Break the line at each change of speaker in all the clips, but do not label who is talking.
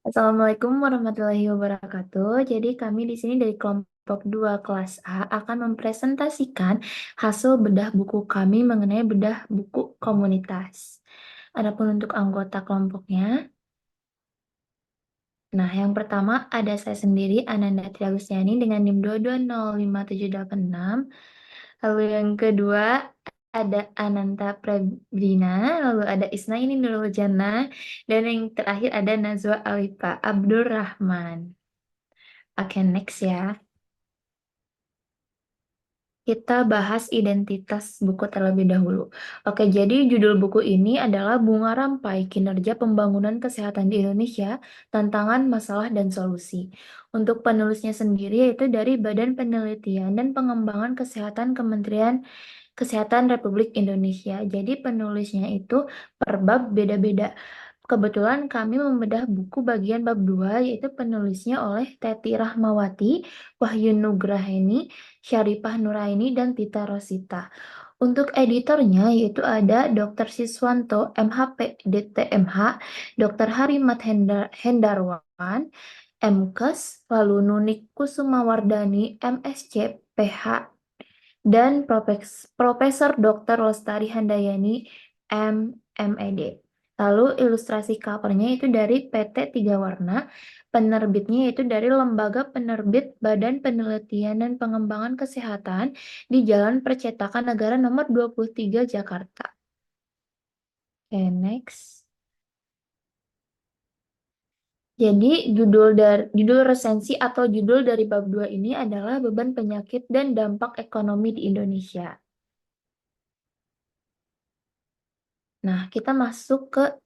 Assalamualaikum warahmatullahi wabarakatuh. Jadi kami di sini dari kelompok 2 kelas A akan mempresentasikan hasil bedah buku kami mengenai bedah buku komunitas. Adapun untuk anggota kelompoknya, nah yang pertama ada saya sendiri Ananda Triagustiani dengan NIM 2205786. Lalu yang kedua ada Ananta Prabrina, lalu ada Isnaini Nurul Jannah, dan yang terakhir ada Nazwa Alifa Abdurrahman. Oke, next ya. Kita bahas identitas buku terlebih dahulu. Oke, jadi judul buku ini adalah Bunga Rampai, Kinerja Pembangunan Kesehatan di Indonesia, Tantangan, Masalah, dan Solusi. Untuk penulisnya sendiri yaitu dari Badan Penelitian dan Pengembangan Kesehatan Kementerian Kesehatan Republik Indonesia. Jadi penulisnya itu per bab beda-beda. Kebetulan kami membedah buku bagian bab 2 yaitu penulisnya oleh Teti Rahmawati, Wahyu Nugraheni, Syarifah Nuraini, dan Tita Rosita. Untuk editornya yaitu ada Dr. Siswanto, MHP, DTMH, Dr. Harimat Hendarwan, MKes, lalu Nunik Kusumawardani, MSc, PH, dan Profesor Dr. Lestari Handayani, MED. Lalu ilustrasi covernya itu dari PT Tiga Warna, penerbitnya itu dari Lembaga Penerbit Badan Penelitian dan Pengembangan Kesehatan di Jalan Percetakan Negara nomor 23 Jakarta. Oke, next. Jadi judul resensi atau judul dari bab 2 ini adalah beban penyakit dan dampak ekonomi di Indonesia. Nah, kita masuk ke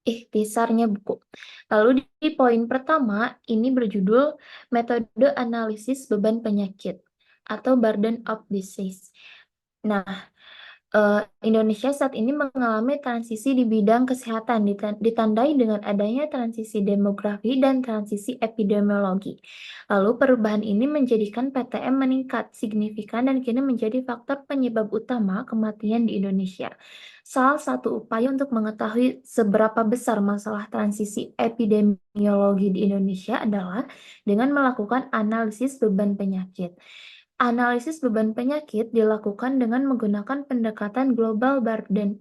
ikhtisarnya buku. Lalu di poin pertama, ini berjudul Metode Analisis Beban Penyakit atau Burden of Disease. Nah, Indonesia saat ini mengalami transisi di bidang kesehatan, ditandai dengan adanya transisi demografi dan transisi epidemiologi. Lalu perubahan ini menjadikan PTM meningkat signifikan dan kini menjadi faktor penyebab utama kematian di Indonesia. Salah satu upaya untuk mengetahui seberapa besar masalah transisi epidemiologi di Indonesia adalah dengan melakukan analisis beban penyakit. Analisis beban penyakit dilakukan dengan menggunakan pendekatan Global Burden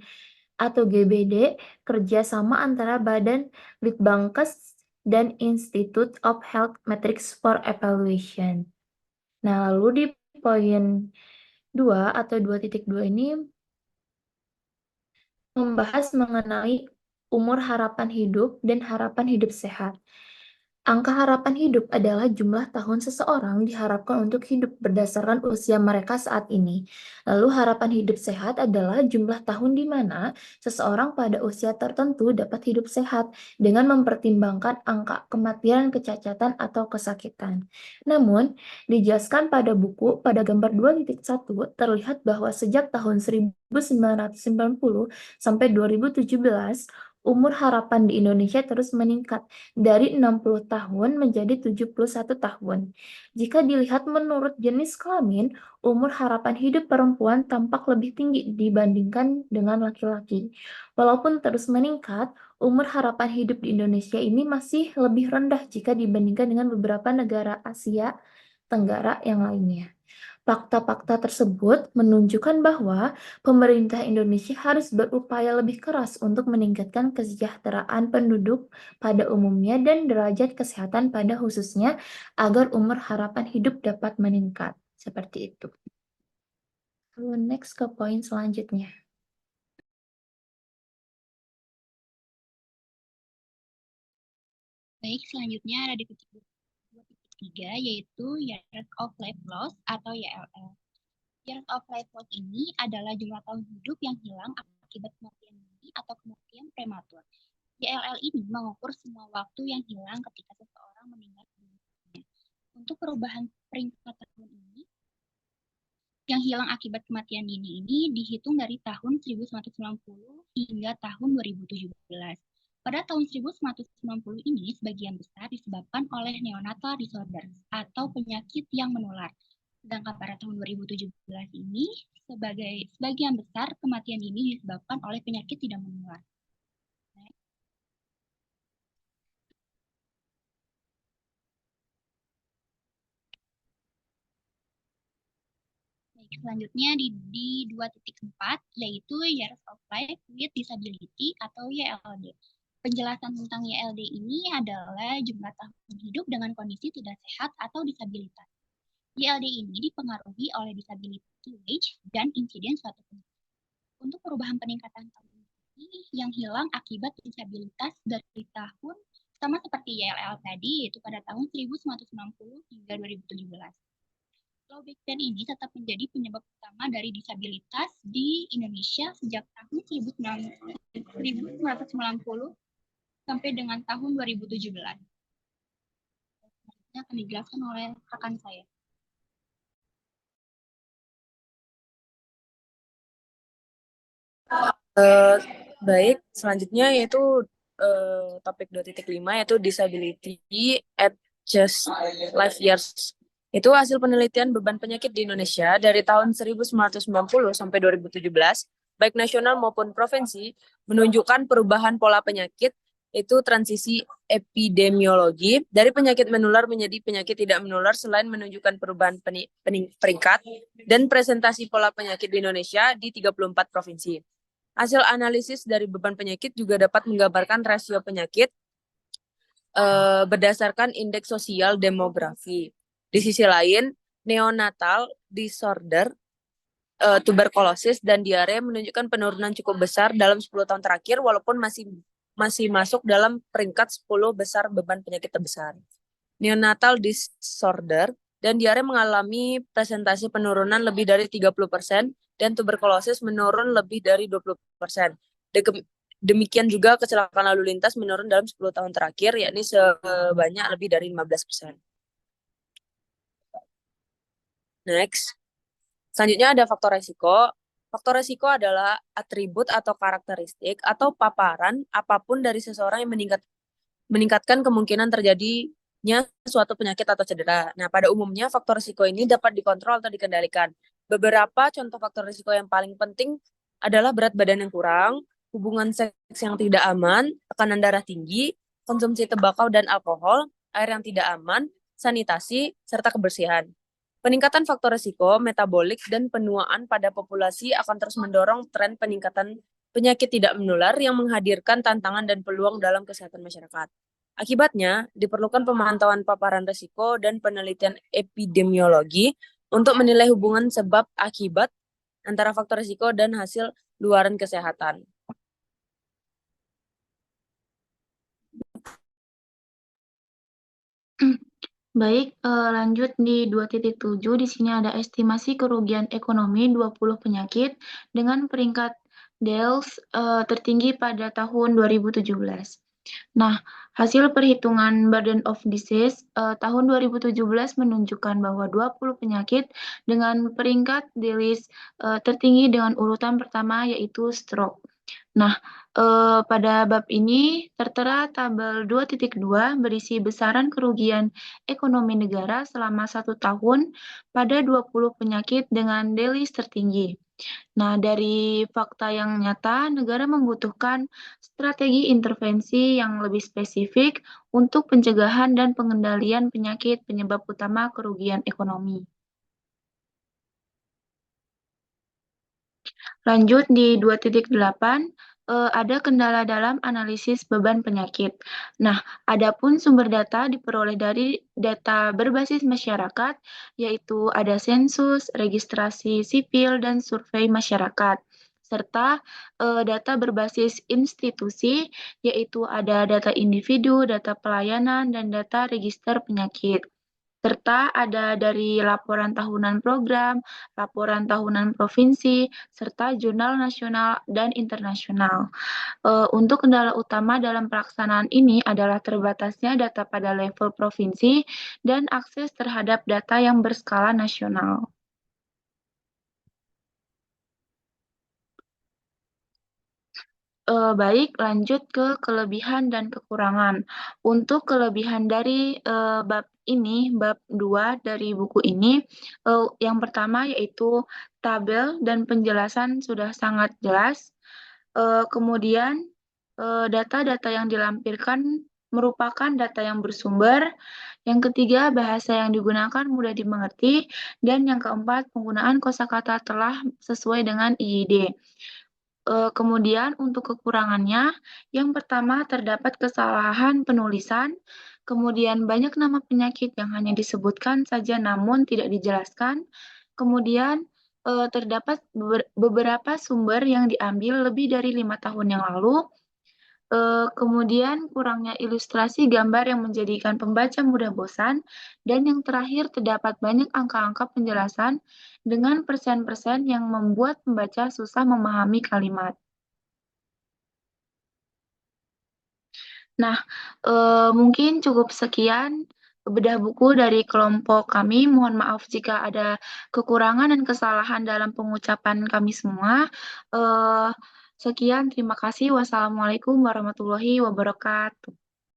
atau GBD, kerjasama antara Badan Litbangkes dan Institute of Health Metrics for Evaluation. Nah, lalu di poin 2 atau 2.2 ini membahas mengenai umur harapan hidup dan harapan hidup sehat. Angka harapan hidup adalah jumlah tahun seseorang diharapkan untuk hidup berdasarkan usia mereka saat ini. Lalu harapan hidup sehat adalah jumlah tahun di mana seseorang pada usia tertentu dapat hidup sehat dengan mempertimbangkan angka kematian, kecacatan, atau kesakitan. Namun, dijelaskan pada buku pada gambar 2.1 terlihat bahwa sejak tahun 1990 sampai 2017, umur harapan di Indonesia terus meningkat dari 60 tahun menjadi 71 tahun. Jika dilihat menurut jenis kelamin, umur harapan hidup perempuan tampak lebih tinggi dibandingkan dengan laki-laki. Walaupun terus meningkat, umur harapan hidup di Indonesia ini masih lebih rendah jika dibandingkan dengan beberapa negara Asia Tenggara yang lainnya. Fakta-fakta tersebut menunjukkan bahwa pemerintah Indonesia harus berupaya lebih keras untuk meningkatkan kesejahteraan penduduk pada umumnya dan derajat kesehatan pada khususnya agar umur harapan hidup dapat meningkat. Seperti itu. Lalu next ke poin selanjutnya.
Baik, selanjutnya ada di titik 2.3 yaitu Years of Life Loss atau YLL. Years of Life Loss ini adalah jumlah tahun hidup yang hilang akibat kematian dini atau kematian prematur. YLL ini mengukur semua waktu yang hilang ketika seseorang meninggal dunia. Untuk perubahan peringkat tahun ini, yang hilang akibat kematian dini ini dihitung dari tahun 1990 hingga tahun 2017. Pada tahun 1990 ini, sebagian besar disebabkan oleh neonatal disorders atau penyakit yang menular. Sedangkan pada tahun 2017 ini, sebagian besar kematian ini disebabkan oleh penyakit tidak menular. Selanjutnya di 2.4 yaitu Years of Life with Disability atau YLD. Penjelasan tentang YLD ini adalah jumlah tahun hidup dengan kondisi tidak sehat atau disabilitas. YLD ini dipengaruhi oleh disability age dan insiden suatu penyakit. Untuk perubahan peningkatan tahun ini yang hilang akibat disabilitas dari tahun sama seperti YLL tadi, yaitu pada tahun 1990 hingga 2017. Low back pain ini tetap menjadi penyebab utama dari disabilitas di Indonesia sejak tahun 1990 sampai dengan tahun 2017. Ini akan dijelaskan oleh rekan saya.
Baik, selanjutnya yaitu topik 2.5 yaitu disability at just life years. Itu hasil penelitian beban penyakit di Indonesia dari tahun 1990 sampai 2017, baik nasional maupun provinsi, menunjukkan perubahan pola penyakit, itu transisi epidemiologi dari penyakit menular menjadi penyakit tidak menular selain menunjukkan perubahan peringkat dan presentasi pola penyakit di Indonesia di 34 provinsi. Hasil analisis dari beban penyakit juga dapat menggambarkan rasio penyakit berdasarkan indeks sosial demografi. Di sisi lain, neonatal disorder, tuberkulosis, dan diare menunjukkan penurunan cukup besar dalam 10 tahun terakhir walaupun masih masuk dalam peringkat 10 besar beban penyakit terbesar. Neonatal disorder dan diare mengalami presentasi penurunan lebih dari 30% dan tuberkulosis menurun lebih dari 20%. Demikian juga kecelakaan lalu lintas menurun dalam 10 tahun terakhir, yakni sebanyak lebih dari 15%. Next. Selanjutnya ada faktor resiko. Faktor resiko adalah atribut atau karakteristik atau paparan apapun dari seseorang yang meningkatkan kemungkinan terjadinya suatu penyakit atau cedera. Nah, pada umumnya faktor risiko ini dapat dikontrol atau dikendalikan. Beberapa contoh faktor risiko yang paling penting adalah berat badan yang kurang, hubungan seks yang tidak aman, tekanan darah tinggi, konsumsi tembakau dan alkohol, air yang tidak aman, sanitasi, serta kebersihan. Peningkatan faktor risiko, metabolik, dan penuaan pada populasi akan terus mendorong tren peningkatan penyakit tidak menular yang menghadirkan tantangan dan peluang dalam kesehatan masyarakat. Akibatnya, diperlukan pemantauan paparan risiko dan penelitian epidemiologi untuk menilai hubungan sebab akibat antara faktor risiko dan hasil luaran kesehatan.
Baik, lanjut di 2.7. Di sini ada estimasi kerugian ekonomi 20 penyakit dengan peringkat DELS tertinggi pada tahun 2017. Nah, hasil perhitungan Burden of Disease tahun 2017 menunjukkan bahwa 20 penyakit dengan peringkat DELS tertinggi dengan urutan pertama yaitu stroke. Nah, pada bab ini tertera tabel 2.2 berisi besaran kerugian ekonomi negara selama 1 tahun pada 20 penyakit dengan DELIS tertinggi. Nah, dari fakta yang nyata, negara membutuhkan strategi intervensi yang lebih spesifik untuk pencegahan dan pengendalian penyakit penyebab utama kerugian ekonomi. Lanjut di 2.8, ada kendala dalam analisis beban penyakit. Nah, adapun sumber data diperoleh dari data berbasis masyarakat, yaitu ada sensus, registrasi sipil, dan survei masyarakat. Serta data berbasis institusi, yaitu ada data individu, data pelayanan, dan data register penyakit. Serta ada dari laporan tahunan program, laporan tahunan provinsi, serta jurnal nasional dan internasional. Untuk kendala utama dalam pelaksanaan ini adalah terbatasnya data pada level provinsi dan akses terhadap data yang berskala nasional. Baik, lanjut ke kelebihan dan kekurangan. Untuk kelebihan dari bab ini, bab 2 dari buku ini, yang pertama yaitu tabel dan penjelasan sudah sangat jelas. Kemudian data-data yang dilampirkan
merupakan data yang bersumber. Yang ketiga, bahasa yang digunakan mudah dimengerti. Dan yang keempat, penggunaan kosakata telah sesuai dengan IID. Kemudian untuk kekurangannya, yang pertama terdapat kesalahan penulisan, kemudian banyak nama penyakit yang hanya disebutkan saja namun tidak dijelaskan, kemudian terdapat beberapa sumber yang diambil lebih dari 5 tahun yang lalu, kemudian kurangnya ilustrasi gambar yang menjadikan pembaca mudah bosan, dan yang terakhir terdapat banyak angka-angka penjelasan dengan persen-persen yang membuat pembaca susah memahami kalimat. Nah, mungkin cukup sekian bedah buku dari kelompok kami. Mohon maaf jika ada kekurangan dan kesalahan dalam pengucapan kami semua. Sekian, terima kasih. Wassalamualaikum warahmatullahi wabarakatuh.